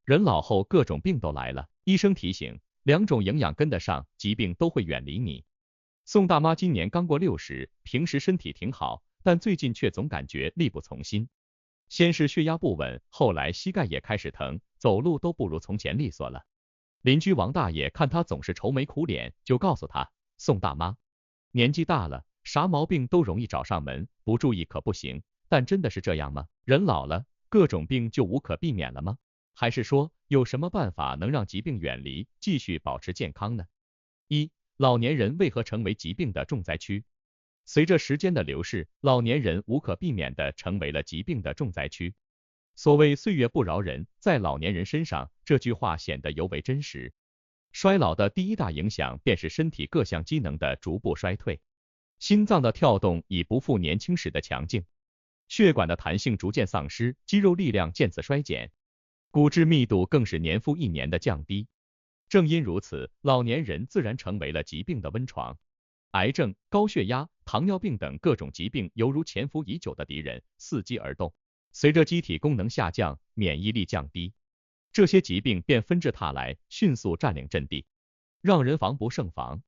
人老后各种病都来了，医生提醒，2种营养跟得上，疾病都会远离你。宋大妈今年刚过60，平时身体挺好，但最近却总感觉力不从心。先是血压不稳，后来膝盖也开始疼，走路都不如从前利索了。邻居王大爷看她总是愁眉苦脸，就告诉她，宋大妈，年纪大了，啥毛病都容易找上门，不注意可不行。但真的是这样吗？人老了，各种病就无可避免了吗？还是说有什么办法能让疾病远离，继续保持健康呢？一、老年人为何成为疾病的重灾区？随着时间的流逝，老年人无可避免地成为了疾病的重灾区。所谓岁月不饶人，在老年人身上，这句话显得尤为真实。衰老的第一大影响便是身体各项机能的逐步衰退，心脏的跳动已不复年轻时的强劲，血管的弹性逐渐丧失，肌肉力量渐次衰减，骨质密度更是年复一年的降低。正因如此，老年人自然成为了疾病的温床。癌症、高血压、糖尿病等各种疾病犹如潜伏已久的敌人，伺机而动。随着机体功能下降，免疫力降低，这些疾病便纷至沓来，迅速占领阵地，让人防不胜防。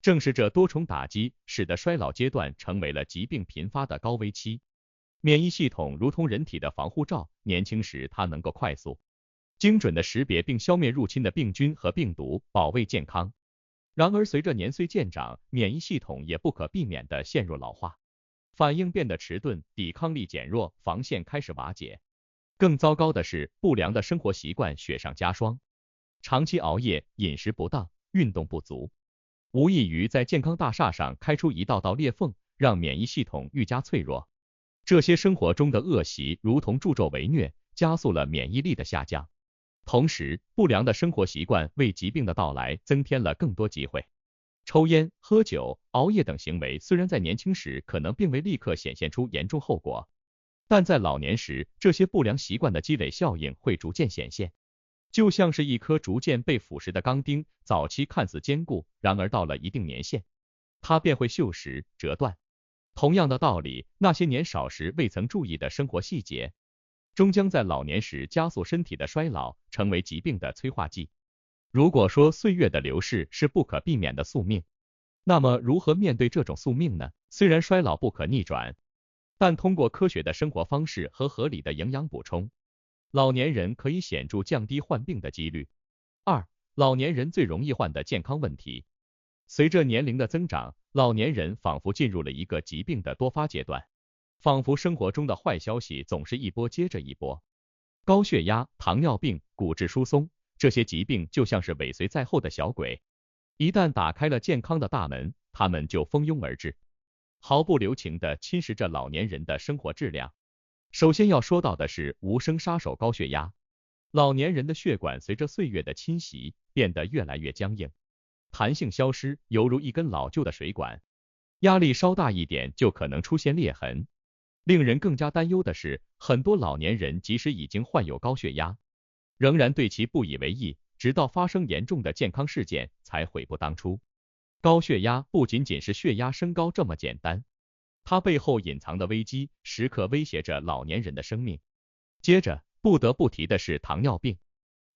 正是这多重打击，使得衰老阶段成为了疾病频发的高危期。免疫系统如同人体的防护罩，年轻时它能够快速、精准地识别并消灭入侵的病菌和病毒，保卫健康。然而随着年岁渐长，免疫系统也不可避免地陷入老化，反应变得迟钝，抵抗力减弱，防线开始瓦解。更糟糕的是，不良的生活习惯雪上加霜，长期熬夜、饮食不当、运动不足，无异于在健康大厦上开出一道道裂缝，让免疫系统愈加脆弱。这些生活中的恶习如同助纣为虐，加速了免疫力的下降。同时，不良的生活习惯为疾病的到来增添了更多机会。抽烟、喝酒、熬夜等行为虽然在年轻时可能并未立刻显现出严重后果，但在老年时，这些不良习惯的积累效应会逐渐显现，就像是一颗逐渐被腐蚀的钢钉，早期看似坚固，然而到了一定年限，它便会锈蚀、折断。同样的道理，那些年少时未曾注意的生活细节，终将在老年时加速身体的衰老，成为疾病的催化剂。如果说岁月的流逝是不可避免的宿命，那么如何面对这种宿命呢？虽然衰老不可逆转，但通过科学的生活方式和合理的营养补充，老年人可以显著降低患病的几率。二、老年人最容易患的健康问题。随着年龄的增长，老年人仿佛进入了一个疾病的多发阶段，仿佛生活中的坏消息总是一波接着一波。高血压、糖尿病、骨质疏松，这些疾病就像是尾随在后的小鬼，一旦打开了健康的大门，他们就蜂拥而至，毫不留情地侵蚀着老年人的生活质量。首先要说到的是无声杀手高血压。老年人的血管随着岁月的侵袭变得越来越僵硬，弹性消失，犹如一根老旧的水管，压力稍大一点就可能出现裂痕。令人更加担忧的是，很多老年人即使已经患有高血压，仍然对其不以为意，直到发生严重的健康事件才悔不当初。高血压不仅仅是血压升高这么简单，它背后隐藏的危机时刻威胁着老年人的生命。接着不得不提的是糖尿病。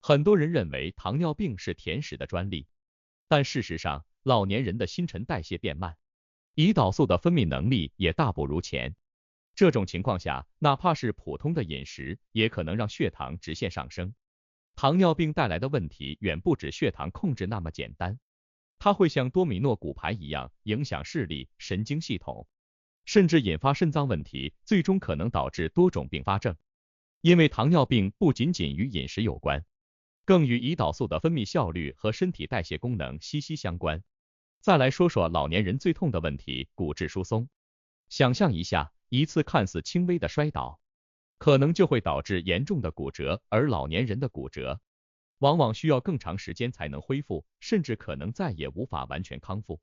很多人认为糖尿病是甜食的专利，但事实上，老年人的新陈代谢变慢，胰岛素的分泌能力也大不如前。这种情况下，哪怕是普通的饮食，也可能让血糖直线上升。糖尿病带来的问题远不止血糖控制那么简单，它会像多米诺骨牌一样影响视力、神经系统，甚至引发肾脏问题，最终可能导致多种并发症。因为糖尿病不仅仅与饮食有关，更与胰岛素的分泌效率和身体代谢功能息息相关。再来说说老年人最痛的问题，骨质疏松。想象一下，一次看似轻微的摔倒，可能就会导致严重的骨折，而老年人的骨折往往需要更长时间才能恢复，甚至可能再也无法完全康复。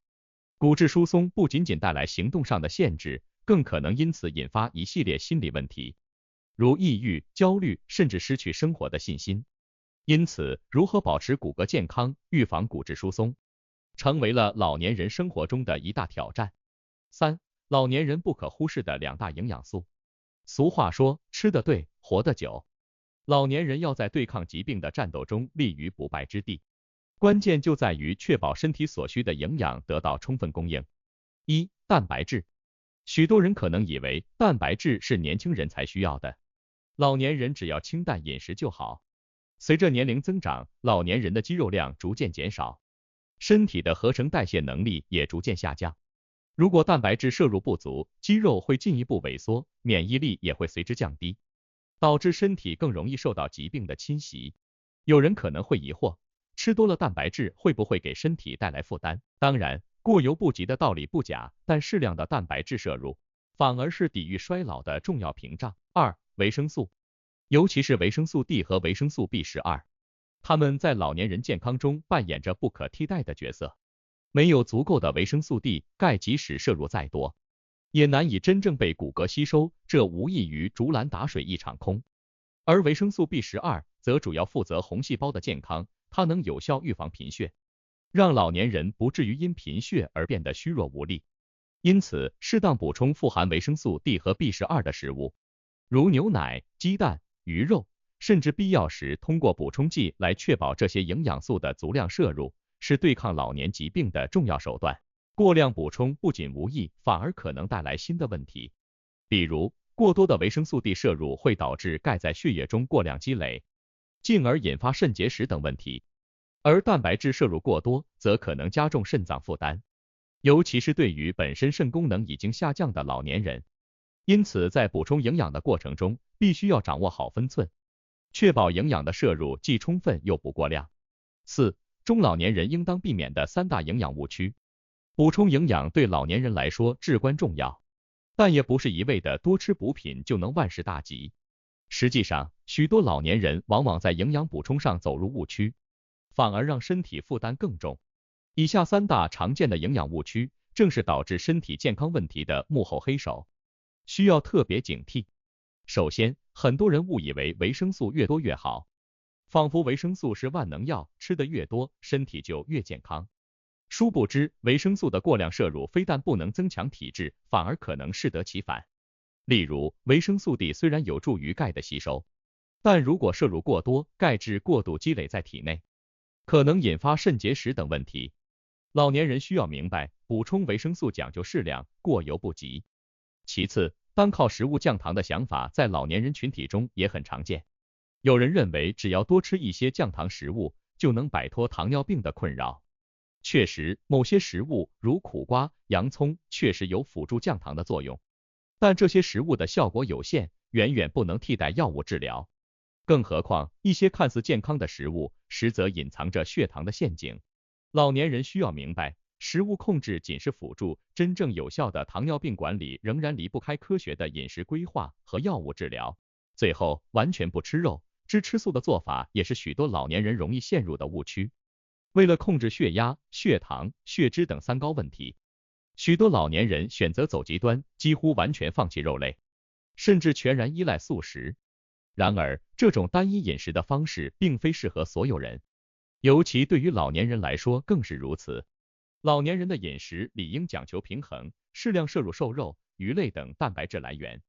骨质疏松不仅仅带来行动上的限制，更可能因此引发一系列心理问题，如抑郁、焦虑，甚至失去生活的信心。因此，如何保持骨骼健康，预防骨质疏松，成为了老年人生活中的一大挑战。三、老年人不可忽视的2大营养素。俗话说，吃得对，活得久。老年人要在对抗疾病的战斗中立于不败之地，关键就在于确保身体所需的营养得到充分供应。一、蛋白质。许多人可能以为蛋白质是年轻人才需要的，老年人只要清淡饮食就好。随着年龄增长，老年人的肌肉量逐渐减少，身体的合成代谢能力也逐渐下降。如果蛋白质摄入不足，肌肉会进一步萎缩，免疫力也会随之降低，导致身体更容易受到疾病的侵袭。有人可能会疑惑，吃多了蛋白质会不会给身体带来负担？当然，过犹不及的道理不假，但适量的蛋白质摄入反而是抵御衰老的重要屏障。二、维生素，尤其是维生素 D 和维生素 B12，它们在老年人健康中扮演着不可替代的角色。没有足够的维生素 D， 钙即使摄入再多，也难以真正被骨骼吸收，这无异于竹篮打水一场空。而维生素 B12 则主要负责红细胞的健康，它能有效预防贫血，让老年人不至于因贫血而变得虚弱无力。因此，适当补充富含维生素 D 和 B12 的食物，如牛奶、鸡蛋、鱼肉，甚至必要时通过补充剂来确保这些营养素的足量摄入，是对抗老年疾病的重要手段。过量补充不仅无益，反而可能带来新的问题，比如过多的维生素 D 摄入会导致钙在血液中过量积累，进而引发肾结石等问题。而蛋白质摄入过多，则可能加重肾脏负担，尤其是对于本身肾功能已经下降的老年人。因此，在补充营养的过程中，必须要掌握好分寸，确保营养的摄入既充分又不过量。四、中老年人应当避免的三大营养误区。补充营养对老年人来说至关重要，但也不是一味的多吃补品就能万事大吉。实际上，许多老年人往往在营养补充上走入误区，反而让身体负担更重。以下三大常见的营养误区，正是导致身体健康问题的幕后黑手，需要特别警惕。首先，很多人误以为维生素越多越好，仿佛维生素是万能药，吃得越多，身体就越健康。殊不知，维生素的过量摄入非但不能增强体质，反而可能适得其反。例如，维生素 D 虽然有助于钙的吸收，但如果摄入过多，钙质过度积累在体内，可能引发肾结石等问题。老年人需要明白，补充维生素讲究适量，过犹不及。其次，单靠食物降糖的想法在老年人群体中也很常见。有人认为只要多吃一些降糖食物，就能摆脱糖尿病的困扰。确实，某些食物如苦瓜、洋葱确实有辅助降糖的作用，但这些食物的效果有限，远远不能替代药物治疗。更何况，一些看似健康的食物，实则隐藏着血糖的陷阱。老年人需要明白，食物控制仅是辅助，真正有效的糖尿病管理仍然离不开科学的饮食规划和药物治疗。最后，完全不吃肉，只吃素的做法也是许多老年人容易陷入的误区。为了控制血压、血糖、血脂等三高问题，许多老年人选择走极端，几乎完全放弃肉类，甚至全然依赖素食。然而，这种单一饮食的方式并非适合所有人，尤其对于老年人来说更是如此。老年人的饮食理应讲求平衡，适量摄入瘦肉、鱼类等蛋白质来源，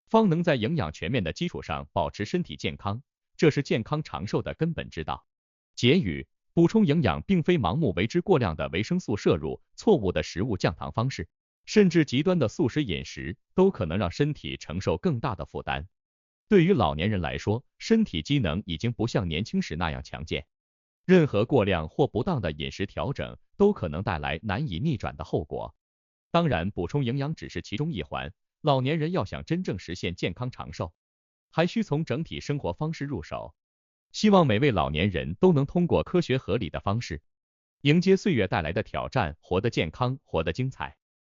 方能在营养全面的基础上保持身体健康，这是健康长寿的根本之道。结语：补充营养并非盲目为之过量的维生素摄入、错误的食物降糖方式，甚至极端的素食饮食，都可能让身体承受更大的负担。对于老年人来说，身体机能已经不像年轻时那样强健，任何过量或不当的饮食调整都可能带来难以逆转的后果。当然，补充营养只是其中一环，老年人要想真正实现健康长寿，还需从整体生活方式入手。希望每位老年人都能通过科学合理的方式，迎接岁月带来的挑战，活得健康，活得精彩。